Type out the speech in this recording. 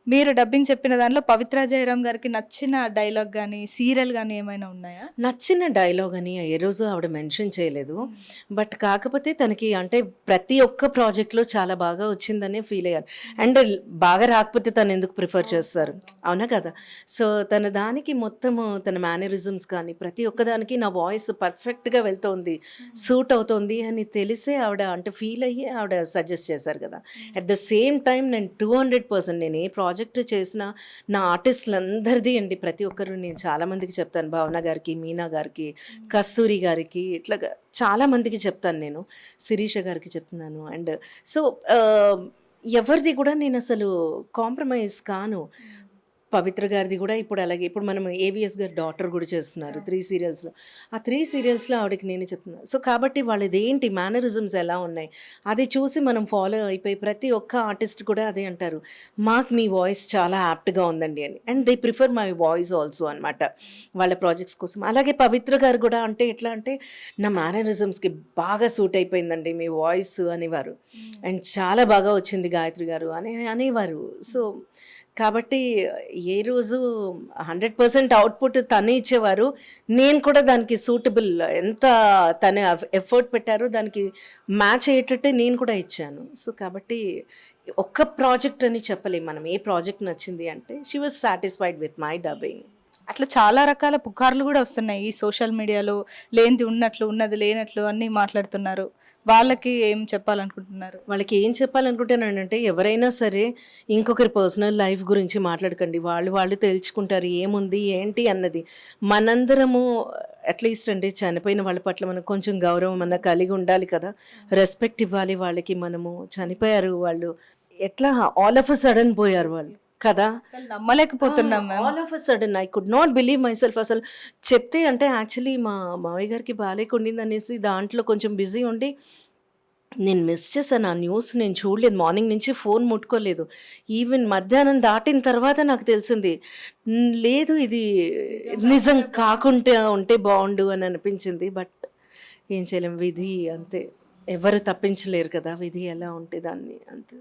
మీరు డబ్బింగ్ చెప్పిన దానిలో 'పవిత్ర జయరామ్' గారికి నచ్చిన డైలాగ్ గాని, సీరియల్ గాని ఏమైనా ఉన్నాయా? నచ్చిన డైలాగ్ అని ఏ రోజు ఆవిడ మెన్షన్ చేయలేదు. బట్ కాకపోతే తనకి అంటే ప్రతి ఒక్క ప్రాజెక్ట్‌లో చాలా బాగా వచ్చిందనే ఫీల్ అయ్యాను. అండ్ బాగా రాకపోతే తను ఎందుకు ప్రిఫర్ చేస్తారు? అవునా కదా! సో, తన దానికి మొత్తము తన మేనరిజమ్స్ కానీ ప్రతి ఒక్కదానికి నా వాయిస్ పర్ఫెక్ట్‌గా వెళ్తోంది, సూట్ అవుతోంది అని తెలిసే ఆవిడ అంటే ఫీల్ అయ్యి ఆవిడ సజెస్ట్ చేశారు కదా! అట్ ద సేమ్ టైమ్ నేను 200% నేను ఏ ప్రాజెక్ట్ చేసినా నా ఆర్టిస్టులందరిది అండి. ప్రతి ఒక్కరు నేను చాలామందికి చెప్తాను. భావన గారికి, మీనా గారికి, కస్తూరి గారికి ఇట్లాగా చాలా మందికి చెప్తాను నేను. శిరీష గారికి చెప్తున్నాను. అండ్ సో, ఆహ్, ఎవరిది కూడా నేనసలు కాంప్రమైజ్ కాను. పవిత్ర గారిది కూడా ఇప్పుడు అలాగే ఇప్పుడు మనం ఏవిఎస్ గారి డాటర్ కూడా చేస్తున్నారు 3 సీరియల్స్‌లో. ఆ 3 సీరియల్స్‌లో ఆవిడకి నేనే చెప్తున్నా. సో, కాబట్టి వాళ్ళదేంటి మేనరిజమ్స్ ఎలా ఉన్నాయి, అది చూసి మనం ఫాలో అయిపోయి ప్రతి ఒక్క ఆర్టిస్ట్ కూడా అదే అంటారు. మాకు మీ వాయిస్ చాలా యాప్ట్‌గా ఉందండి అని. And they prefer my voice also అనమాట. వాళ్ళ ప్రాజెక్ట్స్ కోసం. అలాగే పవిత్ర గారు కూడా అంటే ఎట్లా అంటే నా మేనరిజమ్స్‌కి బాగా సూట్ అయిపోయిందండి మీ వాయిస్ అనేవారు. అండ్ చాలా బాగా వచ్చింది గాయత్రి గారు అని అనేవారు. సో, కాబట్టి ఏ రోజు 100% అవుట్‌పుట్ తనే ఇచ్చేవారు. నేను కూడా దానికి సూటబుల్ ఎంత తను ఎఫర్ట్ పెట్టారో దానికి మ్యాచ్ అయ్యేటట్టే నేను కూడా ఇచ్చాను. సో, కాబట్టి ఒక్క ప్రాజెక్ట్ అని చెప్పలేం మనం. ఏ ప్రాజెక్ట్ నచ్చింది అంటే she was satisfied with my dubbing. అట్లా చాలా రకాల పుకార్లు గూడా వస్తున్నాయి. ఈ సోషల్ మీడియాలో లేనిది ఉన్నట్లు, ఉన్నది లేనట్లు అన్నీ మాట్లాడుతున్నారు. వాళ్ళకి ఏం చెప్పాలనుకుంటున్నారు? వాళ్ళకి ఏం చెప్పాలనుకుంటున్నానంటే ఎవరైనా సరే ఇంకొకరి పర్సనల్ లైఫ్ గురించి మాట్లాడకండి. వాళ్ళు వాళ్ళు తేల్చుకుంటారు ఏముంది, ఏంటి అన్నది. మనందరము అట్‌లీస్ట్ అండి చనిపోయిన వాళ్ళ పట్ల మనకు కొంచెం గౌరవం అన్నా కలిగి ఉండాలి కదా! రెస్పెక్ట్ ఇవ్వాలి వాళ్ళకి మనము. చనిపోయారు వాళ్ళు. ఎట్లా ఆల్ ఆఫ్ ఎ సడెన్ పోయారు వాళ్ళు కదా! అసలు నమ్మలేకపోతున్నాం మేము. All of a sudden I could not believe myself అసలు. చెప్తే అంటే యాక్చువల్లీ మా మావయ్య గారికి బాలేకుండిందనేసి దాంట్లో కొంచెం బిజీ ఉండి నేను మిస్ చేశాను. ఆ న్యూస్ నేను చూడలేదు. మార్నింగ్ నుంచి ఫోన్ ముట్టుకోలేదు. ఈవెన్ మధ్యాహ్నం దాటిన తర్వాత నాకు తెలిసింది. లేదు ఇది నిజం కాకుంటే ఉంటే బావుండు అని అనిపించింది. బట్ ఏం చేయలేం విధి అంతే. ఎవరు తప్పించలేరు కదా! విధి ఎలా ఉంటే దాన్ని అంతే.